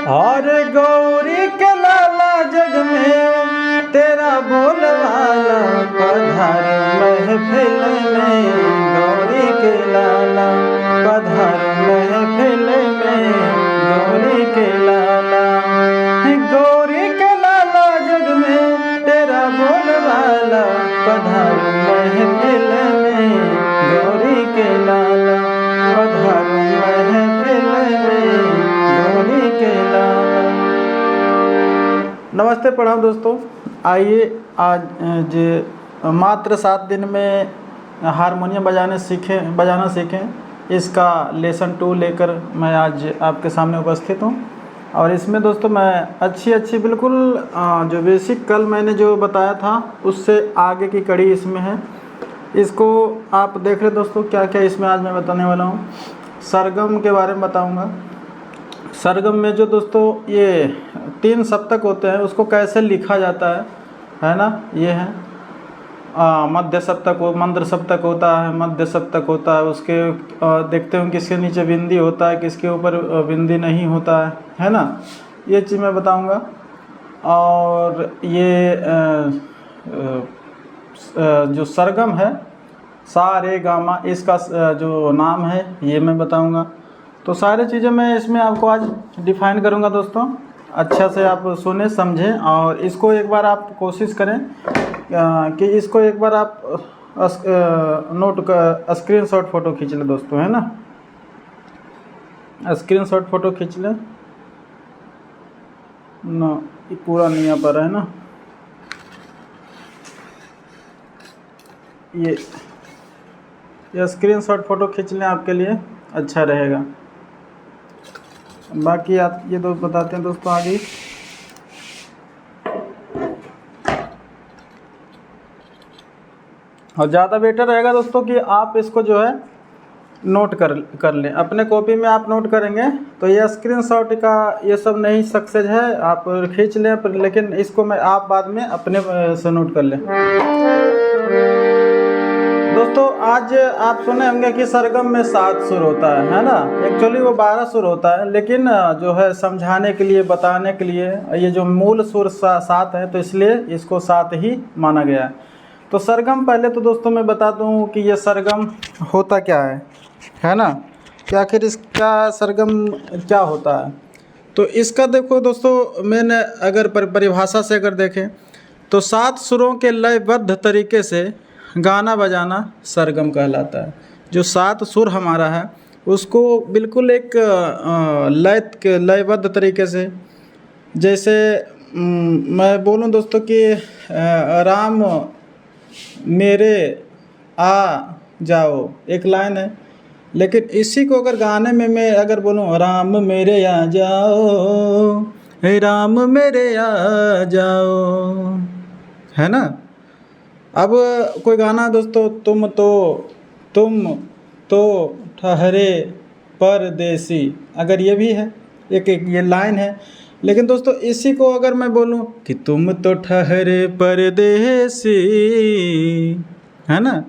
और गौरी के लाला जग में तेरा बोलवाला पधार महफिल में, गौरी के लाला पधार महफिल में, गौरी के लाला। गौरी के लाला जग में तेरा बोलवाला पधार महफिल में, गौरी के लाला पधार महफिल में, गौरी के लाला। नमस्ते प्रणाम दोस्तों। आइए आज मात्र 7 दिन में हारमोनियम बजाना सीखें, इसका लेसन 2 लेकर मैं आज आपके सामने उपस्थित हूँ। और इसमें दोस्तों मैं अच्छी बिल्कुल जो बेसिक कल मैंने जो बताया था उससे आगे की कड़ी इसमें है। इसको आप देख रहे दोस्तों क्या क्या इसमें आज मैं बताने वाला हूँ। सरगम के बारे में बताऊँगा। सरगम में जो दोस्तों ये 3 सप्तक होते हैं उसको कैसे लिखा जाता है ना। ये है मध्य सप्तक, मंद्र सप्तक होता है, मध्य सप्तक होता है। उसके देखते हो किसके नीचे बिंदी होता है, किसके ऊपर बिंदी नहीं होता है ना। ये चीज़ मैं बताऊंगा। और ये जो सरगम है सा रे गा मा, इसका जो नाम है ये मैं बताऊंगा। तो सारी चीज़ें मैं इसमें आपको आज डिफाइन करूंगा दोस्तों। अच्छा से आप सुने समझें और इसको एक बार आप कोशिश करें कि इसको एक बार आप स्क्रीनशॉट फ़ोटो खींच लें दोस्तों, है ना। स्क्रीनशॉट फ़ोटो खींच लें ना, ये पूरा नहीं आ पा रहा है ना। ये स्क्रीनशॉट फ़ोटो खींच लें, आपके लिए अच्छा रहेगा। बाकी आप ये दोस्त बताते हैं दोस्तों आगे। और ज़्यादा बेटर रहेगा दोस्तों कि आप इसको जो है नोट कर लें अपने कॉपी में। आप नोट करेंगे तो ये स्क्रीनशॉट का ये सब नहीं सक्सेस है, आप खींच लें, लेकिन इसको मैं आप बाद में अपने से नोट कर लें। दोस्तों आज आप सुने होंगे कि सरगम में 7 सुर होता है ना। एक्चुअली वो 12 सुर होता है, लेकिन जो है समझाने के लिए बताने के लिए ये जो मूल सुर 7 है तो इसलिए इसको 7 ही माना गया है। तो सरगम पहले तो दोस्तों मैं बता दूं कि ये सरगम होता क्या है ना, कि आखिर इसका सरगम क्या होता है। तो इसका देखो दोस्तों, मैंने अगर परिभाषा से अगर देखें तो 7 सुरों के लयबद्ध तरीके से गाना बजाना सरगम कहलाता है। जो 7 सुर हमारा है उसको बिल्कुल एक लयबद्ध तरीके से, जैसे मैं बोलूं दोस्तों कि राम मेरे आ जाओ एक लाइन है, लेकिन इसी को अगर गाने में मैं अगर बोलूं राम मेरे आ जाओ, हे राम मेरे आ जाओ, है ना। अब कोई गाना दोस्तों तुम तो ठहरे परदेसी, अगर ये भी है एक ये लाइन है। लेकिन दोस्तों इसी को अगर मैं बोलूं कि तुम तो ठहरे परदेसी, है ना।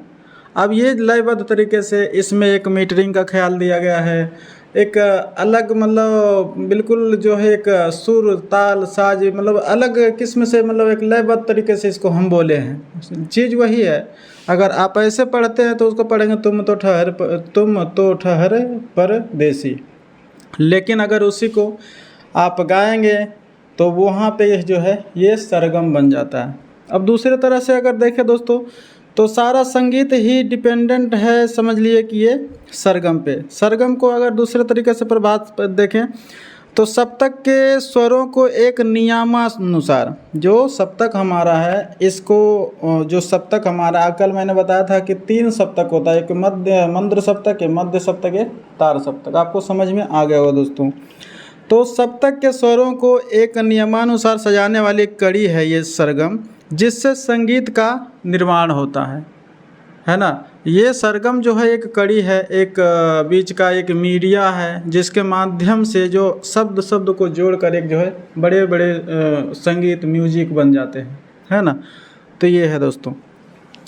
अब ये लयबद्ध तरीके से इसमें एक मीटरिंग का ख्याल दिया गया है, एक अलग मतलब बिल्कुल जो है एक सुर ताल साज मतलब अलग किस्म से, मतलब एक लयबद्ध तरीके से इसको हम बोले हैं। चीज़ वही है। अगर आप ऐसे पढ़ते हैं तो उसको पढ़ेंगे तुम तो ठहरे परदेसी, लेकिन अगर उसी को आप गाएंगे तो वहाँ पे जो है ये सरगम बन जाता है। अब दूसरे तरह से अगर देखें दोस्तों तो सारा संगीत ही डिपेंडेंट है, समझ लिए कि ये सरगम पे। सरगम को अगर दूसरे तरीके से प्रभात देखें तो सप्तक के स्वरों को एक नियमानुसार, जो सप्तक हमारा है इसको, जो सप्तक हमारा कल मैंने बताया था कि 3 सप्तक होता है, एक मंद्र सप्तक है, मध्य सप्तक है, तार सप्तक। आपको समझ में आ गया होगा दोस्तों। तो सप्तक के स्वरों को एक नियमानुसार सजाने वाली कड़ी है ये सरगम, जिससे संगीत का निर्माण होता है ना। ये सरगम जो है एक कड़ी है, एक बीच का एक मीडिया है, जिसके माध्यम से जो शब्द को जोड़कर एक जो है बड़े बड़े संगीत म्यूजिक बन जाते हैं, है ना। तो ये है दोस्तों।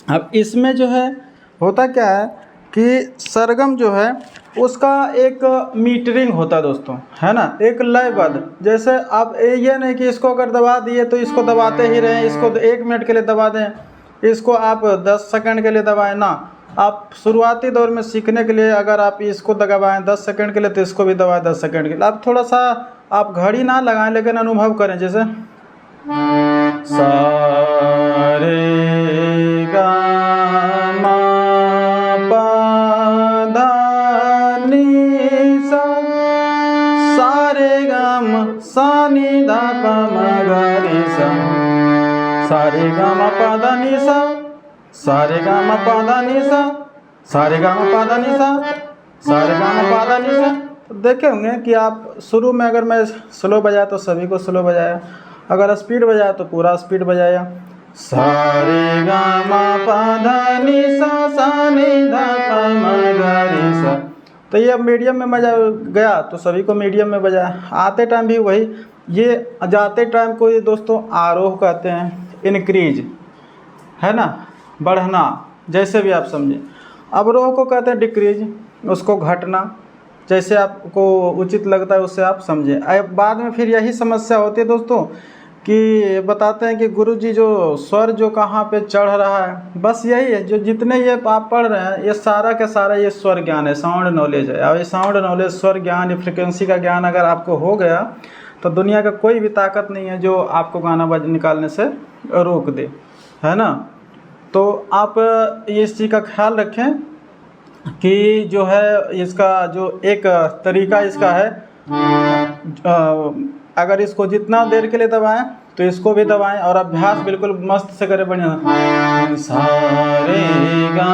अब इसमें जो है होता क्या है कि सरगम जो है उसका एक मीटरिंग होता है दोस्तों, है ना, एक लयबद्ध। जैसे आप ये नहीं कि इसको अगर दबा दिए तो इसको दबाते ही रहें, इसको 1 मिनट के लिए दबा दें, इसको आप 10 सेकंड के लिए दबाएं ना। आप शुरुआती दौर में सीखने के लिए अगर आप इसको दबाएं 10 सेकंड के लिए तो इसको भी दबाएं 10 सेकंड के लिए। आप थोड़ा सा आप घड़ी ना लगाएं लेकिन अनुभव करें। जैसे सा रे गा मा पा धा नी सा, सा रे गा मा सा नी धा पा मा गा रे सा, सा रे गा मा पा धा नी सा, सा रे गा मा पा धा नी सा, सा रे गा मा पा धा नी सा, सा रे गा मा पा धा नी सा। तो देखे होंगे कि आप शुरू में अगर मैं स्लो बजाया तो सभी को स्लो बजाया, अगर स्पीड बजाया तो पूरा स्पीड बजाया। सा रे गा मा पा धा नी सा, सा नी धा पा मा गा रे सा। तो ये अब मीडियम में बजा गया तो सभी को मीडियम में बजाया। आते टाइम भी वही, ये जाते टाइम को ये दोस्तों आरोह कहते हैं, इनक्रीज, है ना, बढ़ना, जैसे भी आप समझें। अवरोह को कहते हैं डिक्रीज, उसको घटना, जैसे आपको उचित लगता है उससे आप समझें। अब बाद में फिर यही समस्या होती है दोस्तों कि बताते हैं कि गुरुजी जो स्वर जो कहाँ पे चढ़ रहा है, बस यही है। जो जितने ये आप पढ़ रहे हैं ये सारा का सारा ये स्वर ज्ञान है, साउंड नॉलेज है। और ये साउंड नॉलेज, स्वर ज्ञान, फ्रिक्वेंसी का ज्ञान अगर आपको हो गया तो दुनिया का कोई भी ताकत नहीं है जो आपको गाना बज निकालने से रोक दे, है ना। तो आप इस चीज़ का ख्याल रखें कि जो है इसका जो एक तरीका इसका है, अगर इसको जितना देर के लिए दबाएं तो इसको भी दबाएं और अभ्यास बिल्कुल मस्त से करें, बढ़िया। सा रे गा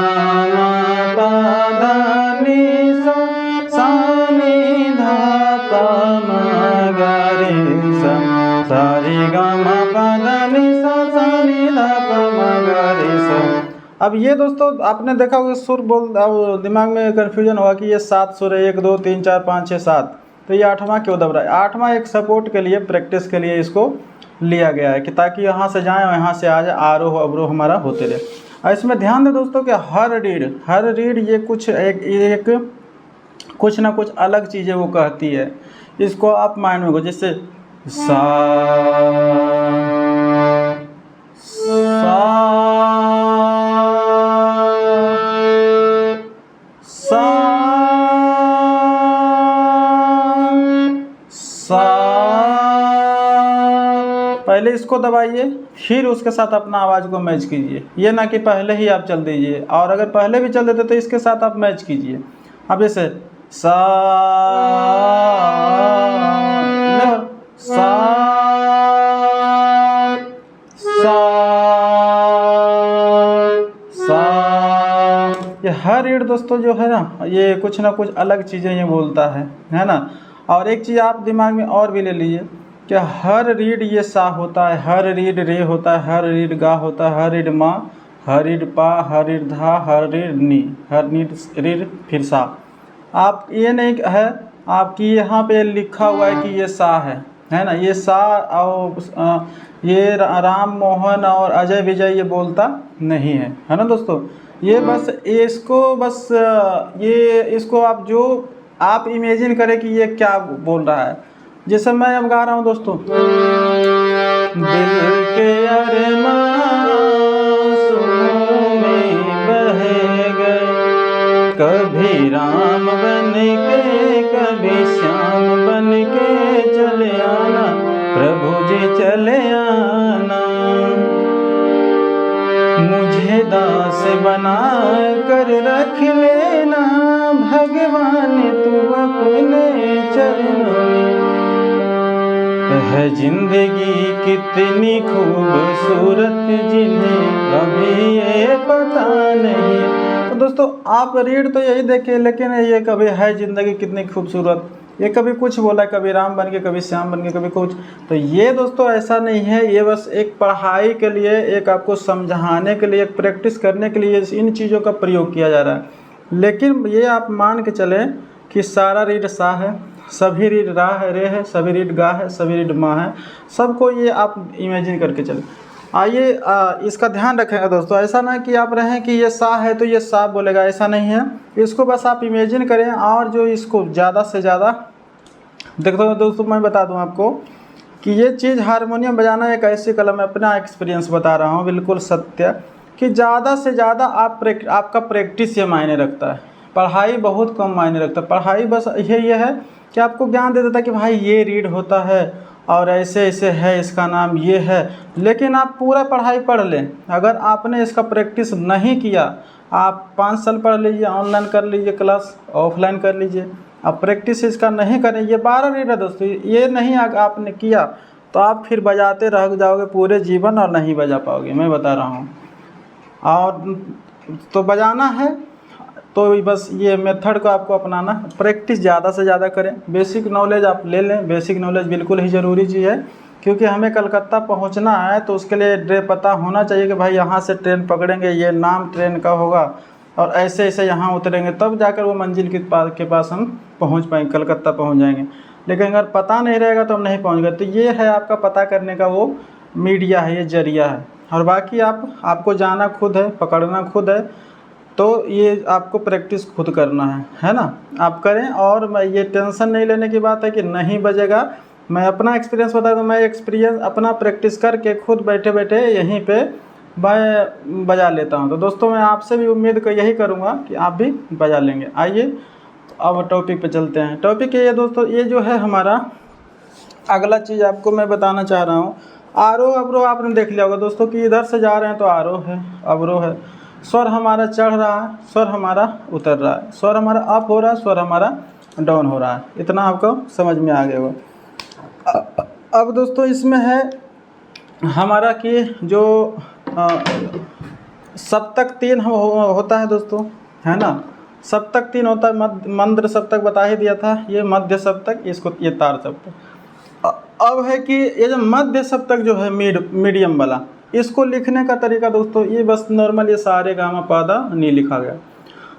मा पा धा नी सा, सा नी धा पा मा गा रे सा, सा रे गा मा पा धा नी सा, सा नी धा पा मा गा रे सा। अब ये दोस्तों आपने देखा होगा सुर बोल, अब दिमाग में कन्फ्यूजन होगा कि ये 7 सुर है, 1 2 3 4 5 6 7, तो ये 8वां क्यों दब रहा है। 8वां एक सपोर्ट के लिए, प्रैक्टिस के लिए इसको लिया गया है कि ताकि यहाँ से जाएं और यहाँ से आ जाए, आरोह अवरोह हमारा होते रहे। और इसमें ध्यान दें दोस्तों कि हर रीड ये कुछ एक कुछ ना कुछ अलग चीज़ें वो कहती है, इसको आप माइंड में को, जैसे सा पहले इसको दबाइए, फिर उसके साथ अपना आवाज़ को मैच कीजिए। ये ना कि पहले ही आप चल दीजिए, और अगर पहले भी चल देते तो इसके साथ आप मैच कीजिए। अब जैसे सा सा सा सा, ये हर रीड दोस्तों जो है ना ये कुछ ना कुछ अलग चीज़ें ये बोलता है ना। और एक चीज़ आप दिमाग में और भी ले लीजिए कि हर रीड ये सा होता है, हर रीड रे होता है, हर रीड गा होता है, हर रीड माँ, हर रीड पा, हर रीड धा, हर रीड नी, हर रीड फिर सा। आप ये नहीं है आपकी यहाँ पे लिखा हुआ है कि ये सा है ना, ये सा। और ये राम मोहन और अजय विजय ये बोलता नहीं है ना दोस्तों। ये बस ये इसको आप जो आप इमेजिन करें कि ये क्या बोल रहा है। जैसे मैं अब गा रहा हूँ दोस्तों, दिल के अरमां में बह गए, कभी राम बन के कभी श्याम बन के चले आना, प्रभु जी चले आना, मुझे दास बना कर रख लेना, भगवान तू अपने चरणों में। है जिंदगी कितनी खूबसूरत जिन्हें अभी ये पता नहीं। तो दोस्तों आप रीड तो यही देखे, लेकिन ये कभी है जिंदगी कितनी खूबसूरत, ये कभी कुछ बोला, कभी राम बन के कभी श्याम बन के कभी कुछ। तो ये दोस्तों ऐसा नहीं है, ये बस एक पढ़ाई के लिए, एक आपको समझाने के लिए, एक प्रैक्टिस करने के लिए इन चीज़ों का प्रयोग किया जा रहा है। लेकिन ये आप मान के चलें कि सारा रीड सा है, सभी रीड रा है, रे है, सभी रीड गा है, सभी रीड माँ है, सबको ये आप इमेजिन करके चलें। आइए इसका ध्यान रखेंगे दोस्तों, ऐसा ना कि आप रहें कि ये सा है तो ये सा बोलेगा, ऐसा नहीं है। इसको बस आप इमेजिन करें और जो इसको ज़्यादा से ज़्यादा देखो दोस्तों, मैं बता दूं आपको कि ये चीज़ हारमोनियम बजाना एक ऐसी कला, मैं अपना एक्सपीरियंस बता रहा हूँ बिल्कुल सत्य, कि ज़्यादा से ज़्यादा आपका प्रैक्टिस ये मायने रखता है, पढ़ाई बहुत कम मायने रखता है। पढ़ाई बस ये है कि आपको ज्ञान दे देता है कि भाई ये रीड होता है और ऐसे ऐसे है, इसका नाम ये है, लेकिन आप पूरा पढ़ाई पढ़ लें, अगर आपने इसका प्रैक्टिस नहीं किया, आप 5 साल पढ़ लीजिए, ऑनलाइन कर लीजिए क्लास, ऑफलाइन कर लीजिए, आप प्रैक्टिस इसका नहीं करें, ये 12 रीड है दोस्तों, ये नहीं आपने किया तो आप फिर बजाते रह जाओगे पूरे जीवन और नहीं बजा पाओगे, मैं बता रहा हूँ। और तो बजाना है तो बस ये मेथड को आपको अपनाना, प्रैक्टिस ज़्यादा से ज़्यादा करें, बेसिक नॉलेज आप ले लें, बेसिक नॉलेज बिल्कुल ही ज़रूरी चीज़ है, क्योंकि हमें कलकत्ता पहुंचना है तो उसके लिए पता होना चाहिए कि भाई यहाँ से ट्रेन पकड़ेंगे, ये नाम ट्रेन का होगा और ऐसे ऐसे यहाँ उतरेंगे, तब जाकर वो मंजिल के पास हम पहुँच पाएंगे, कलकत्ता पहुँच जाएंगे। लेकिन अगर पता नहीं रहेगा तो हम नहीं पहुँच गए। तो ये है आपका पता करने का वो मीडिया है, ये जरिया है, और बाकी आपको जाना खुद है, पकड़ना खुद है, तो ये आपको प्रैक्टिस खुद करना है ना, आप करें। और मैं ये टेंशन नहीं लेने की बात है कि नहीं बजेगा, मैं अपना एक्सपीरियंस बता दूं, मैं एक्सपीरियंस अपना प्रैक्टिस करके खुद बैठे बैठे यहीं पे मैं बजा लेता हूं। तो दोस्तों मैं आपसे भी उम्मीद यही करूंगा कि आप भी बजा लेंगे। आइए तो अब टॉपिक पे चलते हैं। टॉपिक ये दोस्तों, ये जो है हमारा अगला चीज़ आपको मैं बताना चाह रहा हूँ, आरोह अवरोह। आपने देख लिया होगा दोस्तों कि इधर से जा रहे हैं तो आरोह है, अवरोह है, स्वर हमारा चढ़ रहा है, स्वर हमारा उतर रहा है, स्वर हमारा अप हो रहा है, स्वर हमारा डाउन हो रहा है, इतना आपको समझ में आ गया होगा। अब दोस्तों इसमें है हमारा कि जो सप्तक 3 होता है दोस्तों, है ना, सप्तक 3 होता है, मंद्र सप्तक बता ही दिया था, ये मध्य सप्तक, इसको ये तार सप्तक। अब है कि ये जो मध्य सप्तक जो है मीडियम वाला, इसको लिखने का तरीका दोस्तों ये बस नॉर्मल ये सारे गामा पादा नहीं लिखा गया,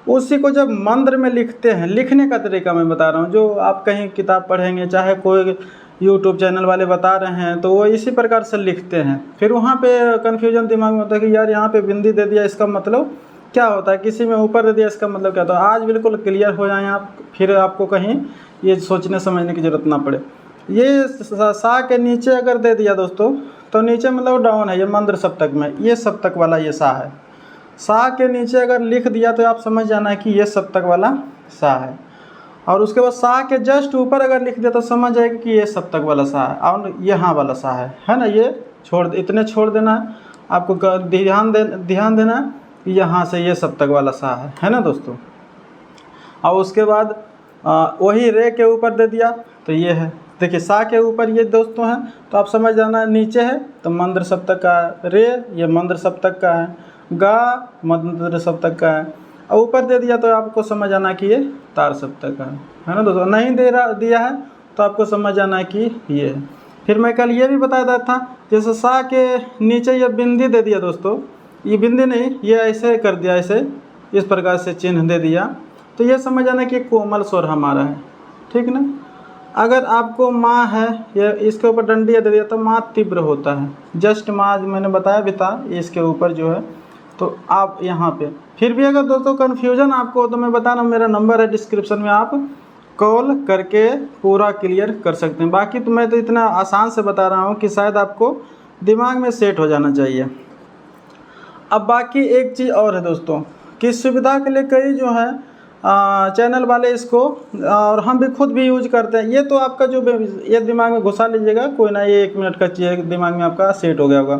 उसी को जब मंत्र में लिखते हैं, लिखने का तरीका मैं बता रहा हूँ, जो आप कहीं किताब पढ़ेंगे, चाहे कोई यूट्यूब चैनल वाले बता रहे हैं तो वो इसी प्रकार से लिखते हैं। फिर वहाँ पे कन्फ्यूजन दिमाग में होता है कि यार यहाँ पे बिंदी दे दिया, इसका मतलब क्या होता है, किसी में ऊपर दे दिया, इसका मतलब क्या होता है। आज बिल्कुल क्लियर हो जाए आप, फिर आपको कहीं ये सोचने समझने की ज़रूरत ना पड़े। ये सा के नीचे अगर दे दिया दोस्तों तो नीचे मतलब डाउन है, ये मंद्र सप्तक में, ये सप्तक वाला ये सा है। सा के नीचे अगर लिख दिया तो आप समझ जाना है कि ये सप्तक वाला सा है, और उसके बाद सा के जस्ट ऊपर अगर लिख दिया तो समझ जाएगा कि ये सप्तक वाला सा है, और यहाँ वाला सा है ना। ये इतने छोड़ देना है आपको, ध्यान देना है कि यहाँ से ये सप्तक वाला सा है ना दोस्तों। और उसके बाद वही रे के ऊपर दे दिया तो ये है, देखिए सा के ऊपर ये दोस्तों है, तो आप समझ जाना नीचे है तो मंद्र सप्तक का है, रे ये मंद्र सप्तक का है, गा मंद्र सप्तक का है, और ऊपर दे दिया तो आपको समझ आना कि ये तार सप्तक का है ना दोस्तों। नहीं दिया है तो आपको समझ आना कि ये है। फिर मैं कल ये भी बताया था, जैसे सा के नीचे ये बिंदी दे दिया दोस्तों, ये बिंदी नहीं, ये ऐसे कर दिया, ऐसे इस प्रकार से चिन्ह दे दिया, तो ये समझ आना कि कोमल स्वर हमारा है, ठीक ना। अगर आपको माँ है, ये इसके ऊपर डंडिया दे दिया तो माँ तीव्र होता है, जस्ट माँ मैंने बताया भी था, इसके ऊपर जो है, तो आप यहाँ पे फिर भी अगर दोस्तों कन्फ्यूजन आपको हो तो मैं बता रहा हूँ, मेरा नंबर है डिस्क्रिप्शन में, आप कॉल करके पूरा क्लियर कर सकते हैं। बाकी तो मैं तो इतना आसान से बता रहा हूँ कि शायद आपको दिमाग में सेट हो जाना चाहिए। अब बाकी एक चीज़ और है दोस्तों कि सुविधा के लिए कई जो है चैनल वाले इसको, और हम भी खुद भी यूज करते हैं, ये तो आपका जो ये दिमाग में घुसा लीजिएगा, कोई ना, ये 1 मिनट का चीज़ दिमाग में आपका सेट हो गया होगा।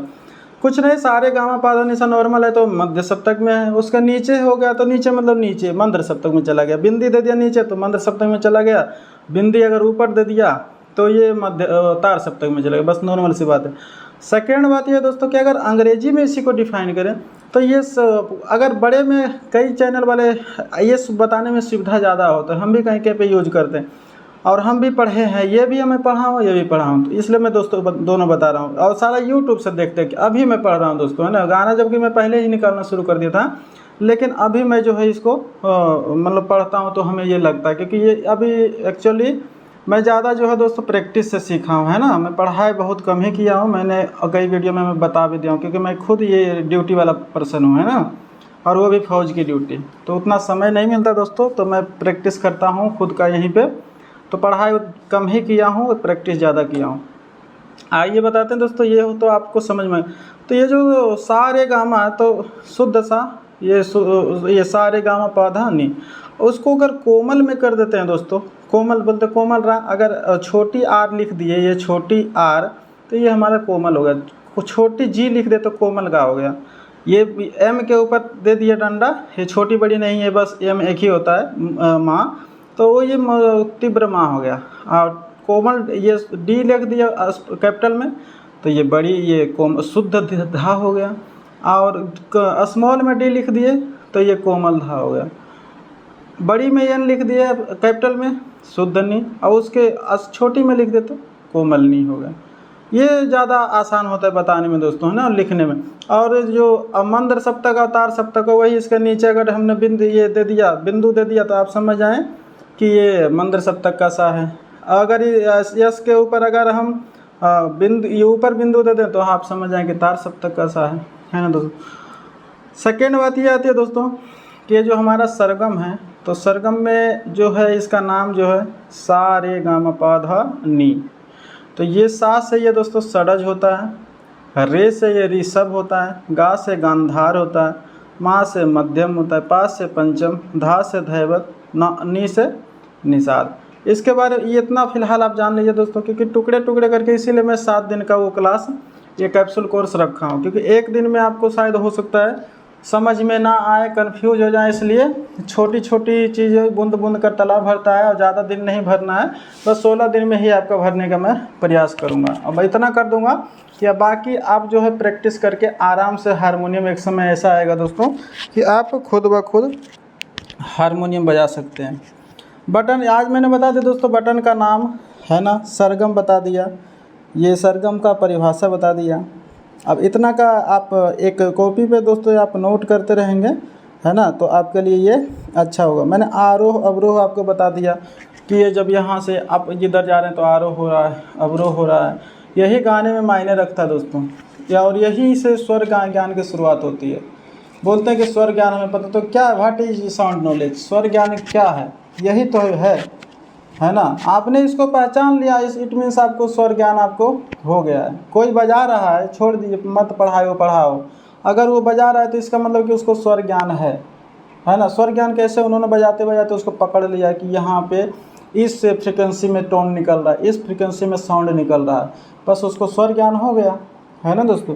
कुछ नहीं, सारे गामा पाधा निशा नॉर्मल है तो मध्य सप्तक में है, उसका नीचे हो गया तो नीचे मतलब नीचे मंद्र सप्तक में चला गया, बिंदी दे दिया नीचे तो मंद्र सप्तक में चला गया, बिंदी अगर ऊपर दे दिया तो ये मध्य तार सप्तक में चला गया, बस नॉर्मल सी बात है। सेकेंड बात ये दोस्तों कि अगर अंग्रेजी में इसी को डिफाइन करें तो ये अगर बड़े में कई चैनल वाले ये बताने में सुविधा ज़्यादा होता है, हम भी कहीं पे यूज करते हैं और हम भी पढ़े हैं, ये भी हमें पढ़ा हूँ, ये भी पढ़ा हूँ, तो इसलिए मैं दोस्तों दोनों बता रहा हूँ। और सारा यूट्यूब से देखते कि अभी मैं पढ़ रहा हूँ दोस्तों, है ना, गाना जबकि मैं पहले ही निकालना शुरू कर दिया था, लेकिन अभी मैं जो है इसको मतलब पढ़ता हूँ तो हमें ये लगता है, क्योंकि ये अभी एक्चुअली मैं ज़्यादा जो है दोस्तों प्रैक्टिस से सीखा हूँ, है ना। मैं पढ़ाई बहुत कम ही किया हूँ, मैंने कई वीडियो में मैं बता भी दिया हूँ, क्योंकि मैं खुद ये ड्यूटी वाला पर्सन हूँ, है ना, और वो भी फ़ौज की ड्यूटी, तो उतना समय नहीं मिलता दोस्तों, तो मैं प्रैक्टिस करता हूँ खुद का यहीं पे। तो पढ़ाई कम ही किया हूँ और प्रैक्टिस ज़्यादा किया हूँ। आइए बताते हैं दोस्तों, ये हो तो आपको समझ में। तो ये जो सा रे गा मा, तो शुद्ध सा, ये सा रे गा मा पा धा नी, उसको अगर कोमल में कर देते हैं दोस्तों, कोमल बोलते कोमल रा, अगर छोटी आर लिख दिए, ये छोटी आर, तो ये हमारा कोमल हो गया। छोटी जी लिख दे तो कोमल गा हो गया। ये एम के ऊपर दे दिया डंडा, ये छोटी बड़ी नहीं है, बस एम एक ही होता है माँ, तो वो ये तीव्र माँ हो गया। और कोमल ये डी लिख दिया कैपिटल में, तो ये बड़ी, ये शुद्ध धा हो गया। और स्मॉल में डी लिख दिए तो ये कोमल धा हो गया। बड़ी में एन लिख दिया कैपिटल में, शुद्ध नी, और उसके छोटी में लिख दे तो कोमल नी हो गया। ये ज़्यादा आसान होता है बताने में दोस्तों, है ना, लिखने में। और जो मंद्र सप्तक अवतार सप्तक है, वही इसके नीचे अगर हमने बिंदु ये दे दिया, बिंदु दे दिया, तो आप समझ जाएं कि ये मंद्र सप्तक का सा है। अगर यस के ऊपर अगर हम बिंदु, ये ऊपर बिंदु दे दें, तो आप समझ जाएं कि तार सप्तक का सा है ना दोस्तों। सेकेंड बात ये आती है दोस्तों कि जो हमारा सरगम है, तो सरगम में जो है इसका नाम जो है सा रे गा मा पा धा नी। तो ये सा से ये दोस्तों षडज होता है, रे से ये ऋषभ होता है, गा से गांधार होता है, मा से मध्यम होता है, पा से पंचम, धा से धैवत, नी से निषाद। इसके बारे में ये इतना फ़िलहाल आप जान लीजिए दोस्तों, क्योंकि टुकड़े टुकड़े करके इसीलिए मैं 7 दिन का वो क्लास, ये कैप्सूल कोर्स रखा हूँ, क्योंकि एक दिन में आपको शायद हो सकता है समझ में ना आए, कंफ्यूज हो जाए, इसलिए छोटी छोटी चीज़ें बूंद बूंद कर तालाब भरता है, और ज़्यादा दिन नहीं भरना है, बस 16 दिन में ही आपका भरने का मैं प्रयास करूँगा। और मैं इतना कर दूँगा कि बाकी आप जो है प्रैक्टिस करके आराम से हारमोनियम, एक समय ऐसा आएगा दोस्तों कि आप खुद ब खुद हारमोनियम बजा सकते हैं। बटन आज मैंने बता दिया दोस्तों, बटन का नाम है ना, सरगम बता दिया, ये सरगम का परिभाषा बता दिया। अब इतना का आप एक कॉपी पे दोस्तों आप नोट करते रहेंगे, है ना, तो आपके लिए ये अच्छा होगा। मैंने आरोह अवरोह आपको बता दिया कि ये जब यहाँ से आप जिधर जा रहे हैं तो आरोह हो रहा है, अवरोह हो रहा है, यही गाने में मायने रखता है दोस्तों, या और यही से स्वर ज्ञान की शुरुआत होती है। बोलते हैं कि स्वर ज्ञान हमें पता, तो क्या व्हाट इज साउंड नॉलेज, स्वर ज्ञान क्या है, यही तो है ना। आपने इसको पहचान लिया, इस इट मीन्स आपको स्वर ज्ञान आपको हो गया है। कोई बजा रहा है, छोड़ दीजिए, मत पढ़ाओ, अगर वो बजा रहा है तो इसका मतलब कि उसको स्वर ज्ञान है ना। स्वर ज्ञान कैसे, उन्होंने बजाते बजाते उसको पकड़ लिया कि यहाँ पे इस फ्रिक्वेंसी में टोन निकल रहा है, इस फ्रिक्वेंसी में साउंड निकल रहा है, बस उसको स्वर ज्ञान हो गया, है ना दोस्तों।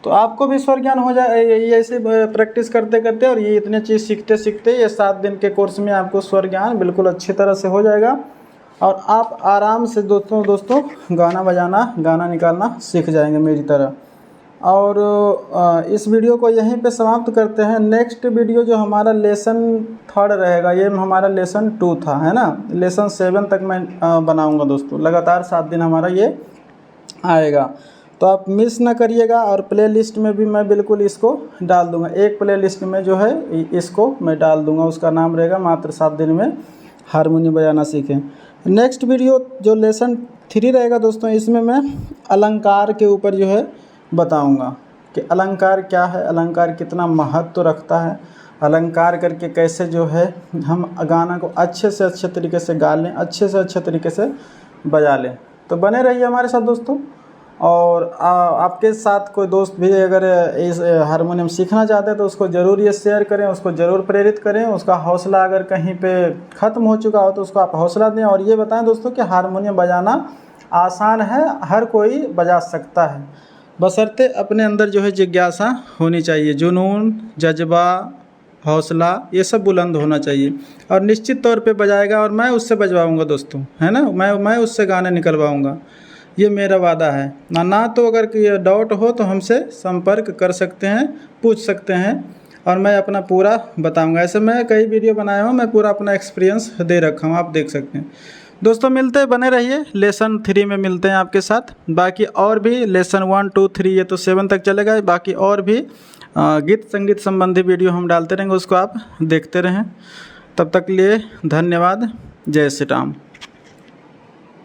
तो आपको भी स्वर ज्ञान हो जाए, ये ऐसे प्रैक्टिस करते करते, और ये इतने चीज़ सीखते सीखते ये 7 दिन के कोर्स में आपको स्वर ज्ञान बिल्कुल अच्छी तरह से हो जाएगा, और आप आराम से दोस्तों गाना बजाना, गाना निकालना सीख जाएंगे मेरी तरह। और इस वीडियो को यहीं पे समाप्त करते हैं। नेक्स्ट वीडियो जो हमारा लेसन 3 रहेगा, ये हमारा लेसन 2 था, है ना, लेसन 7 तक मैं बनाऊंगा दोस्तों, लगातार 7 दिन हमारा ये आएगा, तो आप मिस ना करिएगा। और प्ले लिस्ट में भी मैं बिल्कुल इसको डाल दूंगा, एक प्ले लिस्ट में जो है इसको मैं डाल दूंगा, उसका नाम रहेगा मात्र 7 दिन में हारमोनियम बजाना सीखें। नेक्स्ट वीडियो जो लेसन 3 रहेगा दोस्तों, इसमें मैं अलंकार के ऊपर जो है बताऊंगा कि अलंकार क्या है, अलंकार कितना महत्व रखता है, अलंकार करके कैसे जो है हम गाना को अच्छे से अच्छे तरीके से गा लें, अच्छे से अच्छे तरीके से बजा लें। तो बने रहिए हमारे साथ दोस्तों। और आपके साथ कोई दोस्त भी अगर इस हारमोनियम सीखना चाहते हैं तो उसको ज़रूर ये शेयर करें, उसको ज़रूर प्रेरित करें। उसका हौसला अगर कहीं पे ख़त्म हो चुका हो तो उसको आप हौसला दें, और ये बताएं दोस्तों कि हारमोनियम बजाना आसान है, हर कोई बजा सकता है, बशर्ते अपने अंदर जो है जिज्ञासा होनी चाहिए, जुनून, जज्बा, हौसला, ये सब बुलंद होना चाहिए, और निश्चित तौर पे बजाएगा, और मैं उससे बजवाऊँगा दोस्तों, है ना, मैं उससे गाने निकलवाऊँगा, ये मेरा वादा है ना। तो अगर ये डाउट हो तो हमसे संपर्क कर सकते हैं, पूछ सकते हैं, और मैं अपना पूरा बताऊंगा। ऐसे मैं कई वीडियो बनाया हूँ, मैं पूरा अपना एक्सपीरियंस दे रखा हूँ, आप देख सकते हैं दोस्तों। मिलते हैं, बने रहिए, लेसन 3 में मिलते हैं आपके साथ। बाकी और भी लेसन 1, 2, 3 ये तो 7 तक चलेगा, बाकी और भी गीत संगीत संबंधी वीडियो हम डालते रहेंगे, उसको आप देखते रहें। तब तक के लिए धन्यवाद। जय श्री राम।